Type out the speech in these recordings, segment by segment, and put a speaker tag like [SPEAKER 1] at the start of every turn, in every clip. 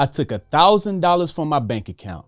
[SPEAKER 1] I took $1,000 from my bank account,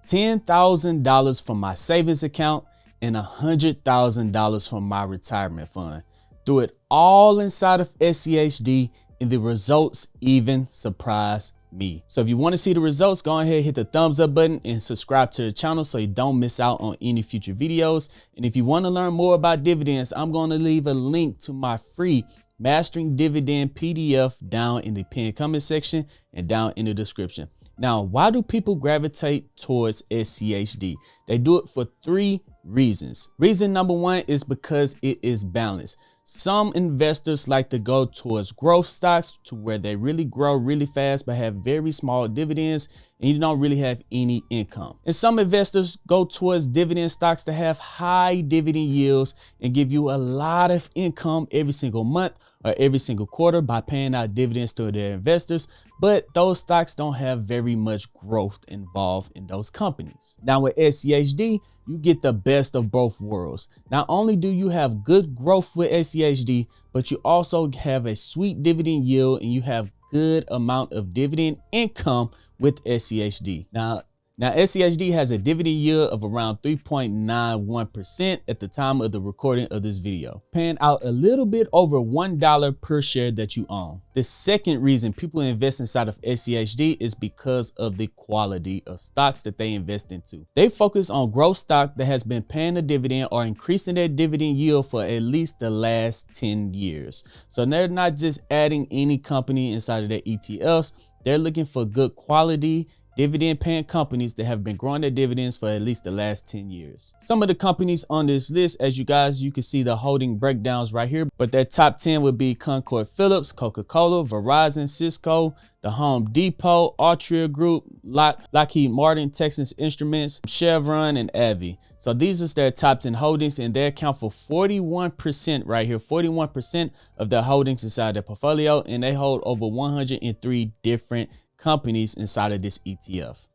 [SPEAKER 1] $10,000 from my savings account, and $100,000 from my retirement fund. Do it all inside of SCHD, and the results even surprise me. So if you want to see the results, go ahead, hit the thumbs up button and subscribe to the channel so you don't miss out on any future videos. And if you want to learn more about dividends, I'm going to leave a link to my free Mastering Dividend PDF down in the pinned comment section and down in the description. Now, why do people gravitate towards SCHD? They do it for 3 reasons. Reason number 1 is because it is balanced. Some investors like to go towards growth stocks to where they really grow really fast but have very small dividends and you don't really have any income. And some investors go towards dividend stocks that have high dividend yields and give you a lot of income every single month or every single quarter by paying out dividends to their investors, but those stocks don't have very much growth involved in those companies. Now with SCHD, you get the best of both worlds. Not only do you have good growth with SCHD, but you also have a sweet dividend yield and you have good amount of dividend income with SCHD. Now SCHD has a dividend yield of around 3.91% at the time of the recording of this video, paying out a little bit over $1 per share that you own. The second reason people invest inside of SCHD is because of the quality of stocks that they invest into. They focus on growth stock that has been paying a dividend or increasing their dividend yield for at least the last 10 years. So they're not just adding any company inside of their ETFs. They're looking for good quality dividend paying companies that have been growing their dividends for at least the last 10 years. Some of the companies on this list, as you can see the holding breakdowns right here, but that top 10 would be Concord Phillips, Coca-Cola, Verizon, Cisco, the Home Depot, Altria Group, Lockheed Martin, Texas Instruments, Chevron, and AbbVie. So these are their top 10 holdings, and they account for 41% right here, 41% of their holdings inside their portfolio, and they hold over 103 different companies inside of this ETF.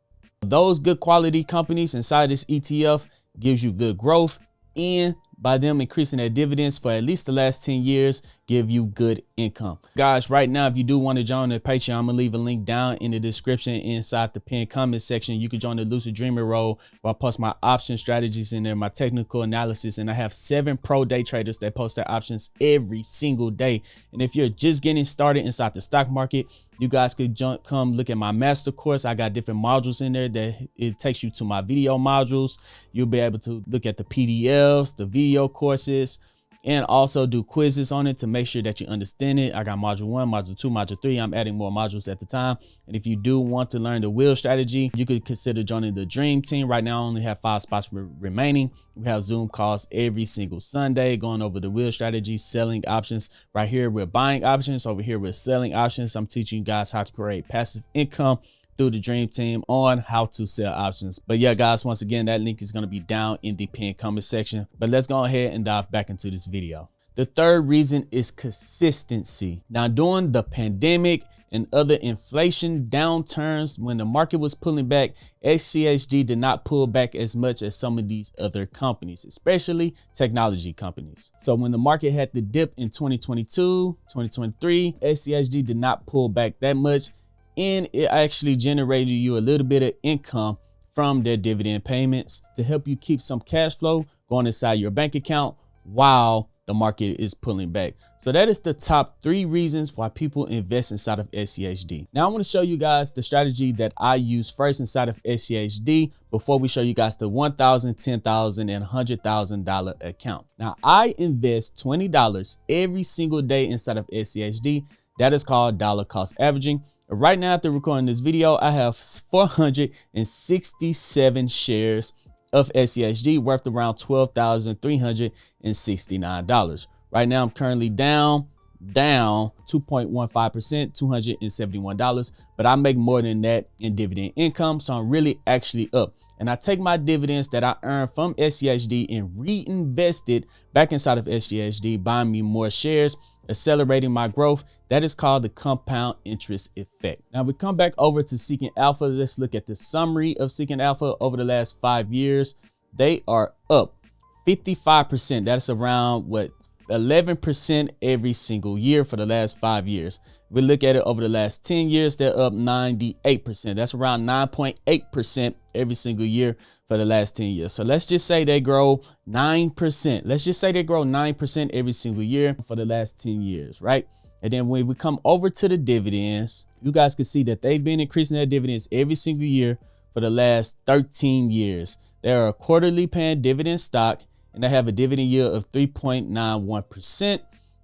[SPEAKER 1] Those good quality companies inside this ETF gives you good growth, and by them increasing their dividends for at least the last 10 years, give you good income. Guys, right now, if you do want to join the Patreon, I'm gonna leave a link down in the description inside the pinned comment section. You can join the Lucid Dreamer role where I post my option strategies in there, my technical analysis, and I have 7 pro day traders that post their options every single day. And if you're just getting started inside the stock market, you guys could come look at my master course. I got different modules in there that it takes you to my video modules. You'll be able to look at the PDFs, the video courses, and also do quizzes on it to make sure that you understand it. I got module 1, module 2, module 3. I'm adding more modules at the time. And if you do want to learn the wheel strategy, you could consider joining the dream team. Right now I only have 5 spots remaining. We have Zoom calls every single Sunday going over the wheel strategy, selling options. Right here we're buying options, over here we're selling options. I'm teaching you guys how to create passive income through the dream team on how to sell options. But yeah, guys, once again, that link is going to be down in the pinned comment section. But let's go ahead and dive back into this video. The third reason is consistency. Now, during the pandemic and other inflation downturns, when the market was pulling back, SCHD did not pull back as much as some of these other companies, especially technology companies. So when the market had the dip in 2022, 2023, SCHD did not pull back that much, and it actually generated you a little bit of income from their dividend payments to help you keep some cash flow going inside your bank account while the market is pulling back. So that is the top 3 reasons why people invest inside of SCHD. Now I want to show you guys the strategy that I use first inside of SCHD before we show you guys the $1,000, $10,000, and $100,000 account. Now I invest $20 every single day inside of SCHD. That is called dollar cost averaging. Right now, after recording this video, I have 467 shares of SCHD worth around $12,369. Right now, I'm currently down 2.15%, $271, but I make more than that in dividend income. So I'm really actually up. And I take my dividends that I earn from SCHD and reinvest it back inside of SCHD, buying me more shares, accelerating my growth. That is called the compound interest effect. Now we come back over to Seeking Alpha. Let's look at the summary of Seeking Alpha over the last 5 years. They are up 55%. That's around what, 11% every single year for the last 5 years. If we look at it over the last 10 years, they're up 98%. That's around 9.8% every single year for the last 10 years. So let's just say they grow 9%. Let's just say they grow 9% every single year for the last 10 years, right? And then when we come over to the dividends, you guys can see that they've been increasing their dividends every single year for the last 13 years. They're a quarterly paying dividend stock, and they have a dividend yield of 3.91%.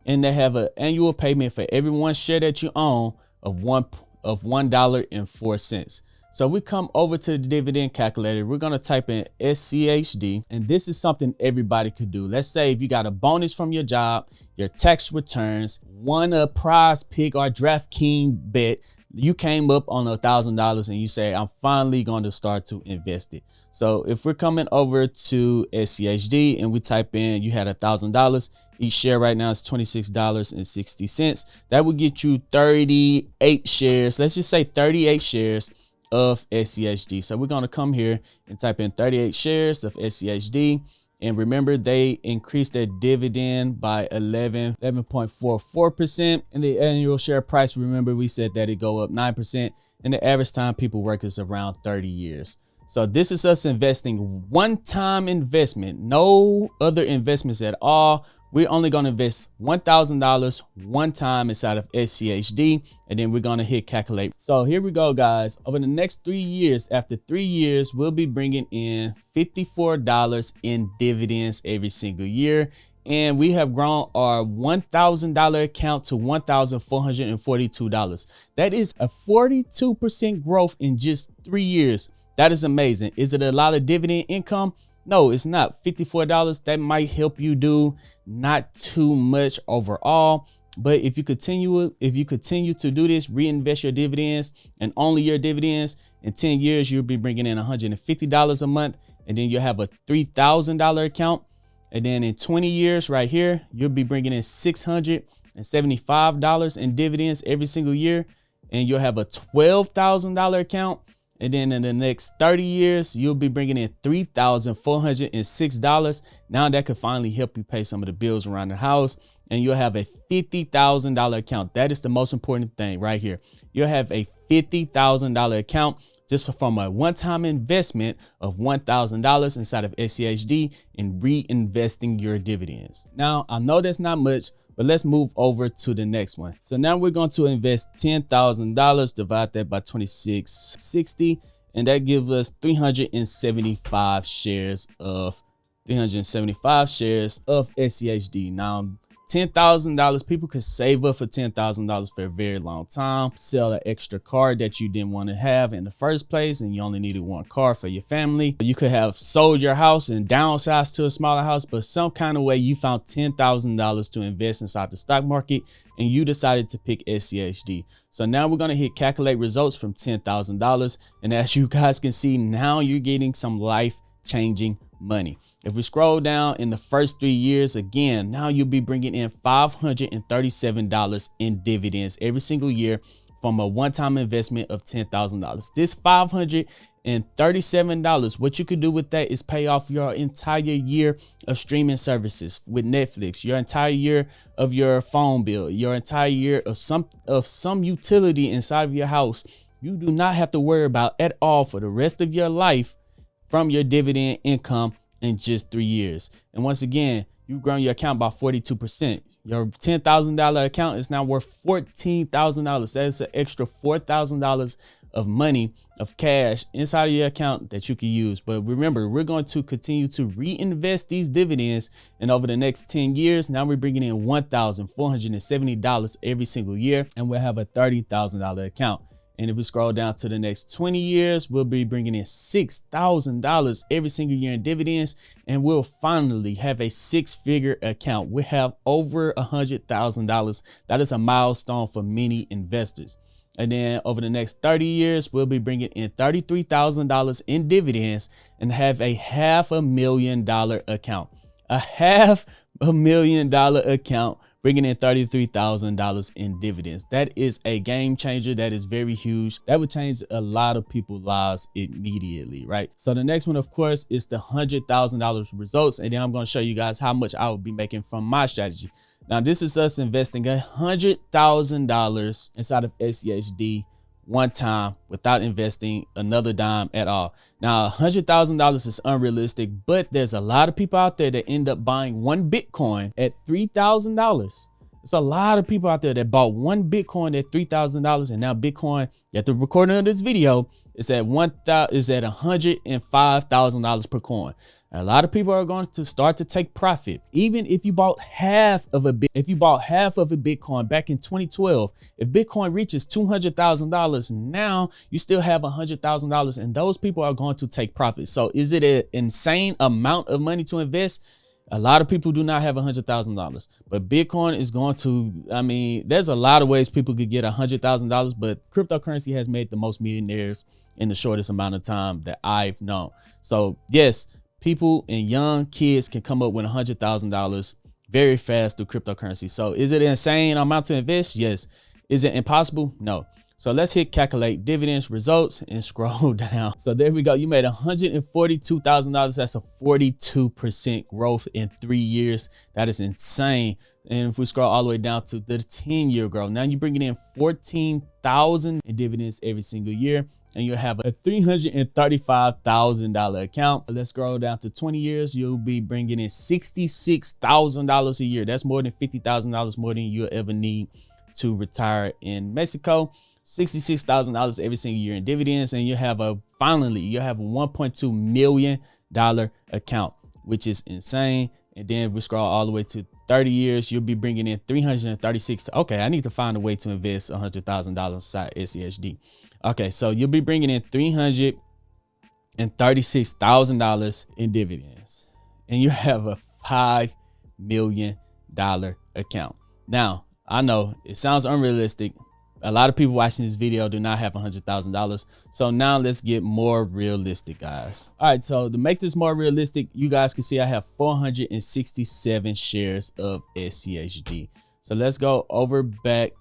[SPEAKER 1] And they have an annual payment for every one share that you own of $1.04. So we come over to the dividend calculator. We're going to type in SCHD, and this is something everybody could do. Let's say if you got a bonus from your job, your tax returns, won a prize pick or DraftKings bet, you came up on $1,000 and you say, I'm finally going to start to invest it. So if we're coming over to SCHD and we type in, you had $1,000, each share right now is $26.60. That would get you 38 shares. Let's just say 38 shares of SCHD. So we're going to come here and type in 38 shares of SCHD. And remember, they increased their dividend by 11.44%. And the annual share price, remember, we said that it go up 9%. And the average time people work is around 30 years. So this is us investing one-time investment, no other investments at all. We're only going to invest $1,000 one time inside of SCHD, and then we're going to hit calculate. So here we go, guys. Over the next 3 years, after 3 years, we'll be bringing in $54 in dividends every single year. And we have grown our $1,000 account to $1,442. That is a 42% growth in just 3 years. That is amazing. Is it a lot of dividend income? No, it's not. $54, that might help you do not too much overall. But if you continue to do this, reinvest your dividends and only your dividends, in 10 years, you'll be bringing in $150 a month. And then you'll have a $3,000 account. And then in 20 years right here, you'll be bringing in $675 in dividends every single year. And you'll have a $12,000 account. And then in the next 30 years, you'll be bringing in $3,406. Now that could finally help you pay some of the bills around the house. And you'll have a $50,000 account. That is the most important thing right here. You'll have a $50,000 account just from a one-time investment of $1,000 inside of SCHD and reinvesting your dividends. Now, I know that's not much, but let's move over to the next one. So now we're going to invest $10,000, divide that by 2660, and that gives us 375 shares of SCHD. Now, $10,000, people could save up for $10,000 for a very long time, sell an extra car that you didn't want to have in the first place, and you only needed one car for your family. You could have sold your house and downsized to a smaller house, but some kind of way you found $10,000 to invest inside the stock market, and you decided to pick SCHD. So now we're going to hit calculate results from $10,000. And as you guys can see, now you're getting some life-changing money. If we scroll down in the first 3 years, again, now you'll be bringing in $537 in dividends every single year from a one-time investment of $10,000. This $537, what you could do with that is pay off your entire year of streaming services with Netflix, your entire year of your phone bill, your entire year of some utility inside of your house. You do not have to worry about at all for the rest of your life from your dividend income in just 3 years. And once again, you've grown your account by 42%. Your $10,000 account is now worth $14,000. That is an extra $4,000 of money, of cash inside of your account that you can use. But remember, we're going to continue to reinvest these dividends. And over the next 10 years, now we're bringing in $1,470 every single year. And we'll have a $30,000 account. And if we scroll down to the next 20 years, we'll be bringing in $6,000 every single year in dividends, and we'll finally have a six-figure account. We have over $100,000. That is a milestone for many investors. And then over the next 30 years, we'll be bringing in $33,000 in dividends and have a $500,000 account. A $500,000 account bringing in $33,000 in dividends. That is a game changer. That is very huge. That would change a lot of people's lives immediately, right? So the next one, of course, is the $100,000 results. And then I'm going to show you guys how much I will be making from my strategy. Now, this is us investing $100,000 inside of SCHD one time without investing another dime at all. Now, $100,000 is unrealistic, but there's a lot of people out there that end up buying one Bitcoin at $3,000. It's a lot of people out there that bought one Bitcoin at $3,000, and now Bitcoin at the recording of this video is at $105,000 per coin. A lot of people are going to start to take profit. Even if you bought half of a Bitcoin back in 2012, if Bitcoin reaches $200,000, now you still have $100,000, and those people are going to take profit. So is it an insane amount of money to invest? A lot of people do not have $100,000, but Bitcoin is going to, I mean, there's a lot of ways people could get $100,000, but cryptocurrency has made the most millionaires in the shortest amount of time that I've known. So yes, people and young kids can come up with $100,000 very fast through cryptocurrency. So is it an insane amount to invest? Yes. Is it impossible? No. So let's hit calculate dividends results and scroll down. So there we go. You made $142,000. That's a 42% growth in 3 years. That is insane. And if we scroll all the way down to the 10-year growth, now you're bringing in $14,000 in dividends every single year, and you have a $335,000 account. Let's scroll down to 20 years. You'll be bringing in $66,000 a year. That's more than $50,000 more than you'll ever need to retire in Mexico. $66,000 every single year in dividends, and you have a $1.2 million account, which is insane. And then if we scroll all the way to 30 years, you'll be bringing in $336. Okay, I need to find a way to invest $100,000 inside SCHD. Okay, so you'll be bringing in $336,000 in dividends, and you have a $5 million account. Now, I know it sounds unrealistic. A lot of people watching this video do not have $100,000. So now let's get more realistic, guys. All right, so to make this more realistic, you guys can see I have 467 shares of SCHD. So let's go over back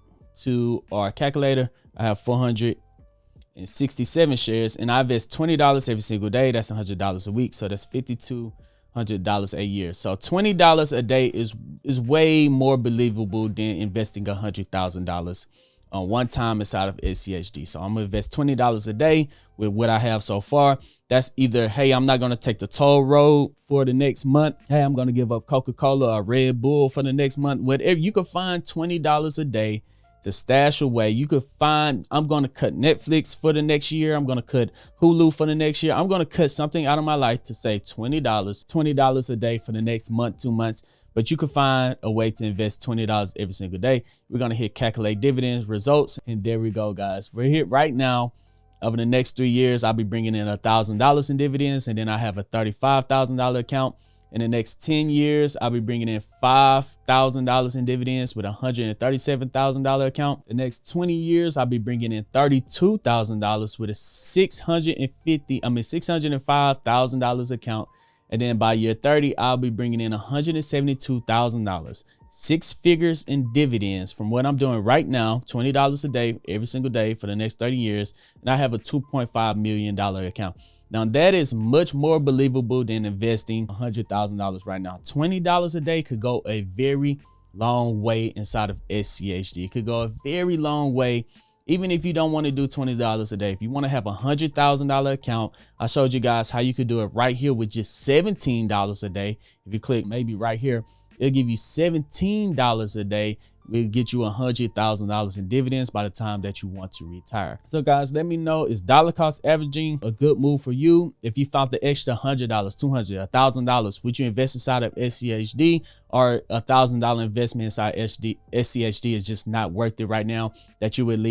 [SPEAKER 1] to our calculator. I have 467 shares, and I invest $20 every single day. That's $100 a week. So that's $5,200 a year. So $20 a day is way more believable than investing $100,000 on one time inside of SCHD. So I'm gonna invest $20 a day with what I have so far. That's either, hey, I'm not gonna take the toll road for the next month. Hey, I'm gonna give up Coca-Cola or Red Bull for the next month. Whatever, you can find $20 a day to stash away. You could find, I'm gonna cut Netflix for the next year. I'm gonna cut Hulu for the next year. I'm gonna cut something out of my life to save $20 a day for the next month, 2 months. But you can find a way to invest $20 every single day. We're gonna hit calculate dividends results, and there we go, guys. We're here right now. Over the next 3 years, I'll be bringing in $1,000 in dividends, and then I have a $35,000 account. In the next 10 years, I'll be bringing in $5,000 in dividends with a $137,000 account. The next 20 years, I'll be bringing in $32,000 with a $605,000 account. And then by year 30, I'll be bringing in $172,000, 6 figures in dividends from what I'm doing right now, $20 a day, every single day for the next 30 years. And I have a $2.5 million account. Now that is much more believable than investing $100,000 right now. $20 a day could go a very long way inside of SCHD. It could go a very long way. Even if you don't want to do $20 a day, if you want to have a $100,000 account, I showed you guys how you could do it right here with just $17 a day. If you click maybe right here, it'll give you $17 a day. We'll get you $100,000 in dividends by the time that you want to retire. So guys, let me know, is dollar cost averaging a good move for you? If you found the extra $100, $200, $1,000, would you invest inside of SCHD, or $1,000 investment inside SCHD is just not worth it right now, that you would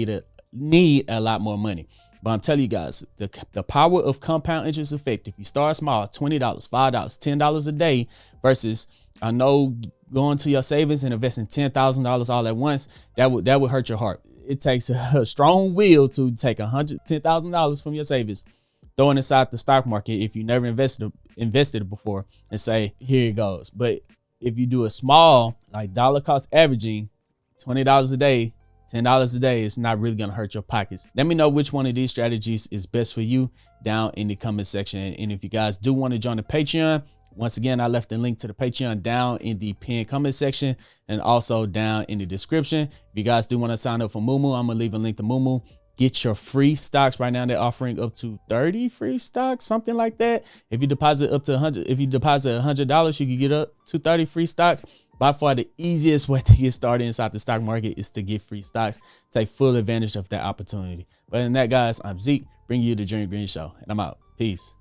[SPEAKER 1] need a lot more money? But I'm telling you guys, the power of compound interest effect, if you start small, $20, $5, $10 a day versus, I know, going to your savings and investing $10,000 all at once, that would hurt your heart. It takes a strong will to take $10,000 from your savings, throw it inside the stock market if you never invested it before, and say, here it goes. But if you do a small like dollar cost averaging $20 a day, $10 a day is not really gonna hurt your pockets. Let me know which one of these strategies is best for you down in the comment section. And if you guys do want to join the Patreon, once again, I left the link to the Patreon down in the pinned comment section and also down in the description. If you guys do want to sign up for Moomoo, I'm gonna leave a link to Moomoo. Get your free stocks right now. They're offering up to 30 free stocks, something like that. If you deposit up to 100, if you deposit $100, you can get up to 30 free stocks. By far, the easiest way to get started inside the stock market is to get free stocks. Take full advantage of that opportunity. But in that, guys, I'm Zeke, bringing you the Dream Green Show, and I'm out. Peace.